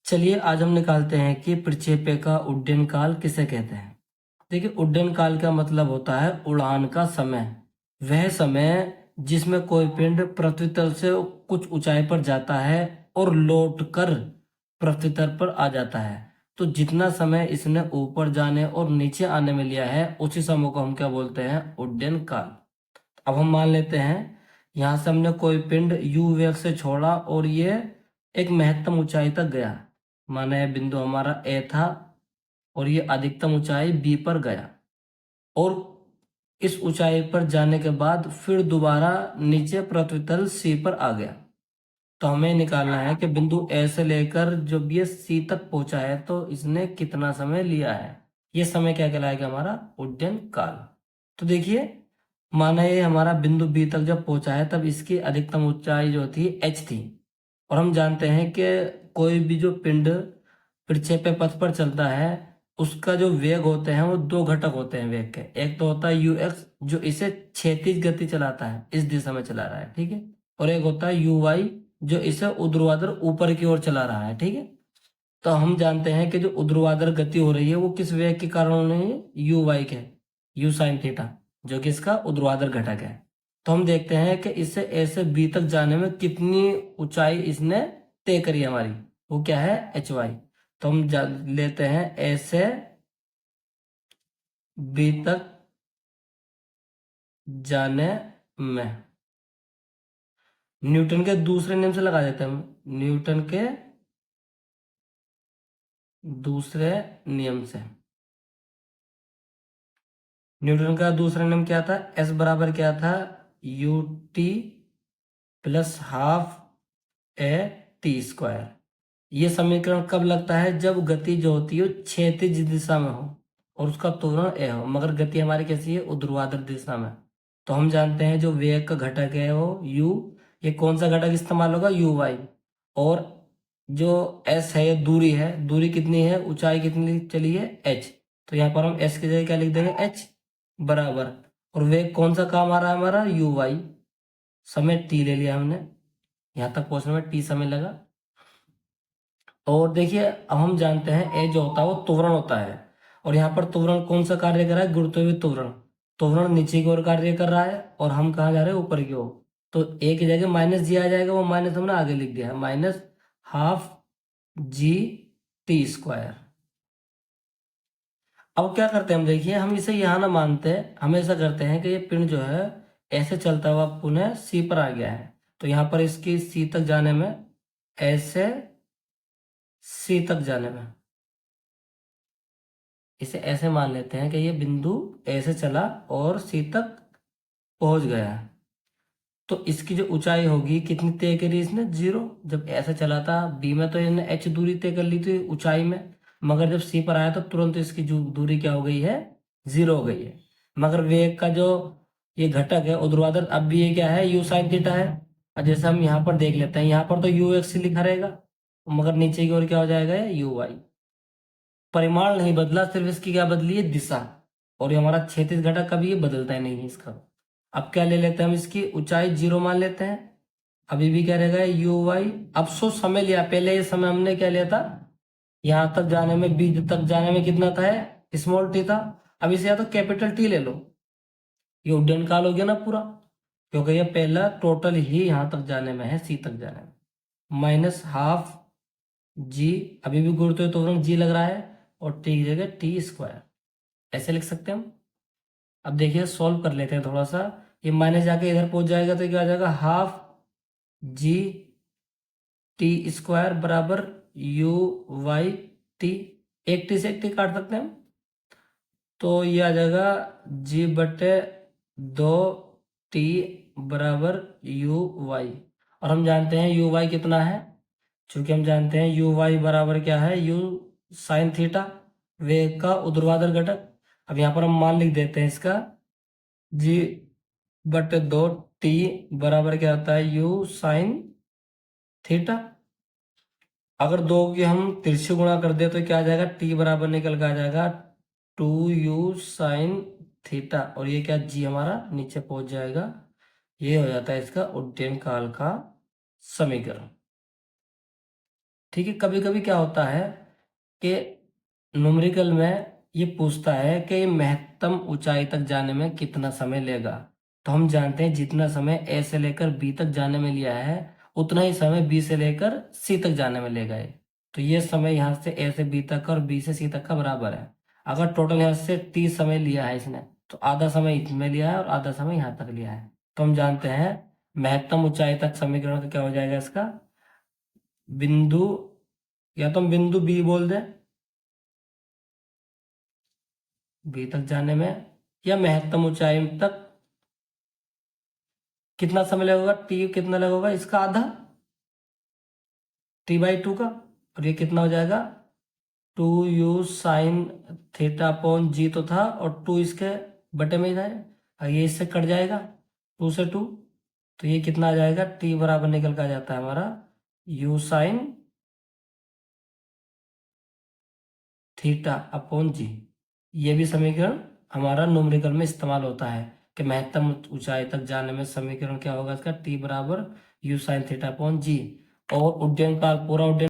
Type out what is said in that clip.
चलिए आज हम निकालते हैं कि प्रक्षेप्य का उड्डयन काल किसे कहते हैं। देखिए, उड्डयन काल का मतलब होता है उड़ान का समय। वह समय जिसमें कोई पिंड पृथ्वी तल से कुछ ऊंचाई पर जाता है और लौटकर पृथ्वी तल पर आ जाता है। तो जितना समय इसने ऊपर जाने और नीचे आने में लिया है उसी समय को हम क्या बोलते हैं, उड्डयन काल। अब हम मान लेते हैं यहां से हमने कोई पिंड u वेग से छोड़ा और ये एक महत्तम ऊंचाई तक गया। माना यह बिंदु हमारा ए था और ये अधिकतम ऊंचाई बी पर गया और इस ऊंचाई पर जाने के बाद फिर दोबारा नीचे पृथ्वी तल सी पर आ गया। तो हमें निकालना है कि बिंदु ए से लेकर जब ये सी तक पहुंचा है तो इसने कितना समय लिया है। ये समय क्या कहलाएगा, हमारा उड्डयन काल। तो देखिए, माना ये हमारा बिंदु बी तक जब पहुंचा है तब इसकी अधिकतम ऊंचाई जो थी एच थी। और हम जानते हैं कि कोई भी जो पिंड प्रक्षेप्य पथ पर चलता है उसका जो वेग होते हैं वो दो घटक होते हैं वेग के। एक तो होता है यू एक्स जो इसे क्षैतिज गति चलाता है, इस दिशा में चला रहा है, ठीक है। और एक होता है यू वाई जो इसे ऊर्ध्वाधर ऊपर की ओर चला रहा है, ठीक है। तो हम जानते हैं कि जो ऊर्ध्वाधर गति हो रही है वो किस वेग के कारण हो रही है, यू वाई के, यू साइन थीटा, जो कि इसका ऊर्ध्वाधर घटक है। तो हम देखते हैं कि इससे ए से बी तक जाने में कितनी ऊंचाई इसने तय करी है हमारी, वो क्या है, एच वाई। तो हम लेते हैं ए से बी तक जाने में, न्यूटन के दूसरे नियम से लगा देते हैं हम, न्यूटन के दूसरे नियम से। न्यूटन का दूसरा नियम क्या था, एस बराबर क्या था, U T plus half A T square. ये समीकरण कब लगता है, जब गति जो होती है वो क्षैतिज दिशा में हो और उसका त्वरण ए हो, मगर गति हमारी कैसी है, ऊर्ध्वाधर दिशा में। तो हम जानते हैं जो वेग का घटक है वो u, ये कौन सा घटक इस्तेमाल होगा, यू वाई। और जो s है ये दूरी है, दूरी कितनी है, ऊंचाई कितनी चली है, h। तो यहाँ पर हम s की जगह क्या लिख देंगे, h बराबर। और वेग कौन सा काम आ रहा है हमारा, यू वाई। समय t ले लिया हमने, यहाँ तक पहुंचने में t समय लगा। और देखिए, अब हम जानते हैं ए जो होता है वो त्वरण होता है। और यहाँ पर त्वरण कौन सा कार्य कर रहा है, गुरुत्वाकर्षण त्वरण। त्वरण नीचे की ओर कार्य कर रहा है और हम कहाँ जा रहे हैं, ऊपर की ओर। तो ए की जगह माइनस जी आ जाएगा, वो माइनस हमने आगे लिख दिया है, minus half G T square. अब क्या करते हैं हम, देखिए हम इसे यहाँ ना मानते हैं, हम ऐसा करते हैं कि ये पिंड जो है ऐसे चलता हुआ पुनः सी पर आ गया है। तो यहाँ पर इसकी सी तक जाने में, ऐसे सी तक जाने में, इसे ऐसे मान लेते हैं कि ये बिंदु ऐसे चला और सी तक पहुंच गया है। तो इसकी जो ऊंचाई होगी कितनी तय करी इसने, 0। जब ऐसे चला था बी में तो इसने एच दूरी तय कर ली थी ऊंचाई में, मगर जब सी पर आया तो तुरंत इसकी जो दूरी क्या हो गई है, 0 हो गई है। मगर वेग का जो ये घटक है ऊर्ध्वाधर, अब भी ये क्या है, यू साइन थीटा है। और जैसे हम यहाँ पर देख लेते हैं, यहाँ पर तो यू एक्स लिखा रहेगा, मगर नीचे की ओर क्या हो जाएगा, यू वाई। परिमाण नहीं बदला, सिर्फ इसकी क्या बदली है, दिशा। और ये हमारा क्षैतिज घटक कभी ये बदलता ही नहीं है इसका। अब क्या ले लेते हैं हम, इसकी ऊंचाई 0 मान लेते हैं। अभी भी क्या रहेगा, यू वाई। अब सो समय लिया, पहले ये समय हमने क्या लिया था, यहां तक जाने में, बी तक जाने में कितना था, स्मॉल टी था। अब इसे या तो कैपिटल टी ले लो, ये उड्डयन काल हो गया ना पूरा, क्योंकि ये पहला टोटल ही यहां तक जाने में है, सी तक जाने में। माइनस हाफ जी, अभी भी गुरुत्व त्वरण जी लग रहा है, और टी की जगह टी स्क्वायर, ऐसे लिख सकते हैं हम। अब देखिए सॉल्व कर लेते हैं थोड़ा सा, ये माइनस जाके इधर पहुंच जाएगा तो क्या आ जाएगा, हाफ जी टी स्क्वायर बराबर यू वाई टी। एक टी से एक टी काट सकते हैं हम, तो ये आ जाएगा जी बटे 2 टी बराबर यू वाई। और हम जानते हैं यू वाई कितना है, चूंकि हम जानते हैं यू वाई बराबर क्या है, यू साइन थीटा, वेग का ऊर्ध्वाधर घटक। अब यहाँ पर हम मान लिख देते हैं इसका, जी बटे 2 टी बराबर क्या होता है, यू साइन थीटा। अगर दो की हम तिरछे गुणा कर दे तो क्या आ जाएगा, टी बराबर निकल के आ जाएगा 2 यू साइन थीटा। और ये क्या, जी हमारा नीचे पहुंच जाएगा। ये हो जाता है इसका उड्डयन काल का समीकरण। ठीक है, कभी कभी क्या होता है कि न्यूमेरिकल में ये पूछता है कि महत्तम ऊंचाई तक जाने में कितना समय लेगा। तो हम जानते हैं जितना समय ए से लेकर बी तक जाने में लिया है उतना ही समय बी से लेकर सी तक जाने में लेगा ये। तो ये समय यहाँ से ए से बी तक और बी से सी तक का बराबर है। अगर टोटल यहाँ से 30 समय लिया है इसने, तो आधा समय इसमें लिया है और आधा समय यहाँ तक लिया है। तो हम जानते हैं महत्तम ऊंचाई तक समीकरण का क्या हो जाएगा इसका, बिंदु, या तो हम बिंदु बी बोल दें बी तक जाने में, या महत्तम ऊंचाई तक कितना समय लगेगा, टी कितना लगेगा इसका आधा, T/2 का। और ये कितना हो जाएगा 2u sin θ/g तो था और 2 इसके बटे में ही था और ये इससे कट जाएगा 2 से 2। तो ये कितना आ जाएगा, T बराबर निकल कर आ जाता है हमारा u sin θ/g। ये भी समीकरण हमारा न्यूमेरिकल में इस्तेमाल होता है कि महत्तम ऊंचाई तक जाने में समीकरण क्या होगा इसका, T बराबर u sin θ/g। और उड्डयन काल, पूरा उड्डयन